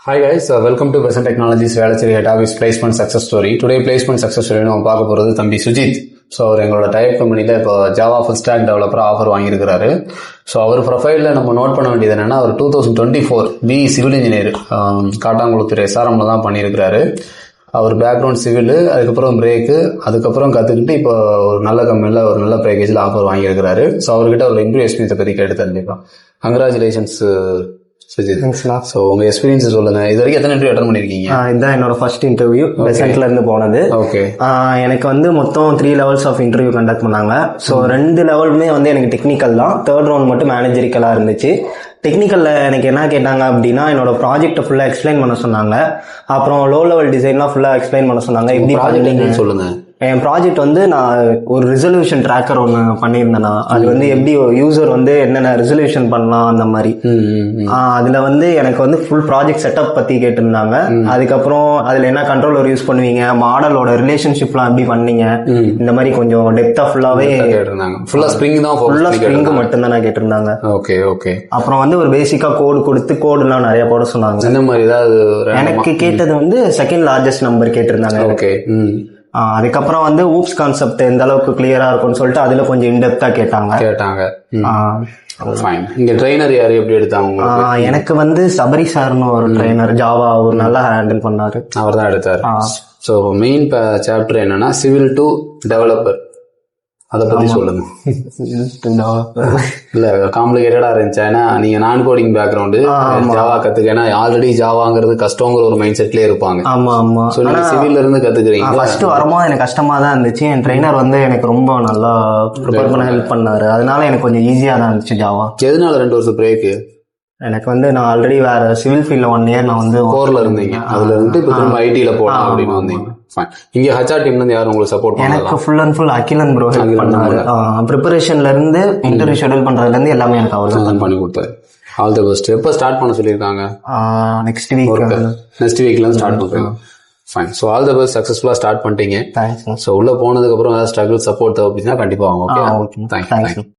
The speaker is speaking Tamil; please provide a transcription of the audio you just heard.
Hi guys, welcome to Present Technologies Velacheri Head Office Placement Success Story. Today Placement Success Story நம்ம பார்க்க போகிறது தம்பி சுஜித். ஸோ அவர் எங்களோட டைப் கம்பெனியில் இப்போ Java full stack developer offer வாங்கியிருக்கிறாரு. ஸோ அவர் ப்ரொஃபைலில் நம்ம நோட் பண்ண வேண்டியது என்னென்னா அவர் 2024 பிஇ சிவில் இன்ஜினியர் காட்டாங்குளத்தூர் எஸ்ஆர்எம்ல தான் பண்ணியிருக்கிறாரு. அவர் பேக்ரவுண்ட் சிவில், அதுக்கப்புறம் பிரேக்கு, அதுக்கப்புறம் கற்றுக்கிட்டு இப்போ ஒரு நல்ல கம்பெனியில் ஒரு நல்ல பேக்கேஜில் ஆஃபர் வாங்கியிருக்கிறாரு. ஸோ அவர்கிட்ட ஒரு இன்டர்வியூ எக்ஸ்பீரியன்ஸை பற்றி கேட்டு தெரிஞ்சுக்கலாம். கங்க்ராச்சுலேஷன்ஸ் சுஜித். ஸோ உங்க எக்ஸ்பீரியன்ஸ் சொல்லுங்க. இது வரைக்கும் எத்தனை இன்டர்வியூ அட்டன் பண்ணிருக்கீங்க? இதுதான் என்னோட ஃபர்ஸ்ட் இன்டர்வியூ. பெசன்ட்ல இருந்து போனது. ஓகே. எனக்கு மொத்தம் 3 levels ஆஃப் இன்டர்வியூ கண்டக்ட் பண்ணாங்க. ஸோ 2 லெவலுமே எனக்கு டெக்னிக்கல் தான். 3rd ரவுண்ட் மட்டும் மேனேஜரிக்கலா இருந்துச்சு. டெக்னிக்கல்ல எனக்கு என்ன கேட்டாங்க அப்படின்னா, என்னோட ப்ராஜெக்ட் ஃபுல்லா எக்ஸ்பிளைன் பண்ண சொன்னாங்க. அப்புறம் லோ லெவல் டிசைன்லாம் ஃபுல்லா எக்ஸ்பிளைன் பண்ண சொன்னாங்க. எப்படி ப்ராஜெக்ட் சொல்லுங்க. என் ப்ராஜெக்ட் நான் ஒரு ரிசல்யூஷன் ட்ராக்கர் ஒன்று பண்ணியிருந்தேன். அது எப்படி யூசர் என்னென்ன ரிசல்யூஷன் பண்ணலாம் அந்த மாதிரி. அதுல எனக்கு ஃபுல் ப்ராஜெக்ட் செட்டப் பத்தி கேட்டிருந்தாங்க. அதுக்கப்புறம் அதுல என்ன கண்ட்ரோலர் யூஸ் பண்ணுவீங்க, மாடலோட ரிலேஷன்ஷிப்லாம் எப்படி பண்ணீங்க, இந்த மாதிரி கொஞ்சம் டெப்தா ஃபுல்லாவே கேட்டிருந்தாங்க. ஃபுல்லா ஸ்ப்ரிங் மட்டும் தான் கேட்டிருந்தாங்க. Okay okay. அப்புறம் ஒரு பேசிக்கா கோடு கொடுத்து கோடுலாம் நிறைய போட சொன்னாங்க. இந்த மாதிரி ஏதாவது எனக்கு கேட்டது செகண்ட் லார்ஜஸ்ட் நம்பர் கேட்டிருந்தாங்க. ஓகே. அதுக்கப்புறம் ஊப்ஸ் கான்செப்ட் எந்த அளவுக்கு கிளியரா இருக்கும்னு சொல்லிட்டு அதுல கொஞ்சம் இன்டெப்தா கேட்டாங்க. இங்க ட்ரெய்னர் யாரு எப்படி எடுத்தாங்க? எனக்கு சபரி சார்னு ஒரு ட்ரெய்னர், ஜாவா ஒரு நல்லா ஹேண்டில் பண்ணாரு. அவர் தான் எடுத்தாரு. சோ மெயின் சாப்டர் என்னன்னா சிவில் டு டெவலப்பர். அதை பத்தி சொல்லுங்க. இல்ல காம்ப்ளிகேட்டடா இருந்துச்சு. ஏன்னா நீங்க நான் கோடிங் பேக்ரவுண்டு, ஜாவா கத்துக்க, ஏன்னா ஆல்ரெடி ஜாவாங்கிறது கஷ்டங்கிற ஒரு மைண்ட் செட்லயே இருப்பாங்க. ஆமா ஆமா. சோ நீங்க சிவில்ல இருந்து கத்துக்கிறீங்க. ஃபர்ஸ்ட் வரும்போது எனக்கு கஷ்டமா தான் இருந்துச்சு. என் ட்ரெய்னர் எனக்கு ரொம்ப நல்லா ப்ரிப்பேர் பண்ண ஹெல்ப் பண்ணாரு. அதனால எனக்கு கொஞ்சம் ஈஸியா தான் இருந்துச்சு ஜாவா. எதனால 2 வருஷம் பிரேக்? எனக்கு நான் ஆல்ரெடி வேற சிவில் ஃபீல்ட்ல 1 year நான் 4ல இருந்தீங்க. அதுல இருந்து இப்ப திரும்ப ஐடில போலாம் அப்படின்னு வந்தீங்க. இங்க ஹச்ஆர் டீம்ல இருந்து யாரும் உங்களுக்கு சப்போர்ட் பண்ணல? எனக்கு full and full Akilan bro help பண்ணாரு. ப்ரிப்பரேஷன்ல இருந்து இன்டர்வியூ ஷெட்யூல் பண்றதுல இருந்து எல்லாமே எனக்கு அவர் தான் பண்ணி கொடுத்தாரு. All the best. எப்ப ஸ்டார்ட் பண்ண சொல்லிருக்காங்க? நெக்ஸ்ட் வீக்ல ஸ்டார்ட் பண்றீங்க. Fine. So all the best. சக்சஸ்ஃபுல்லா ஸ்டார்ட் பண்ணிட்டீங்க. தேங்க்ஸ். சோ உள்ள போனதுக்கு அப்புறம் ஏதாவது ஸ்ட்ரகிள் சப்போர்ட் தேவை அப்படின்னா கண்டிப்பா வாங்க. ஓகே. தேங்க்ஸ்.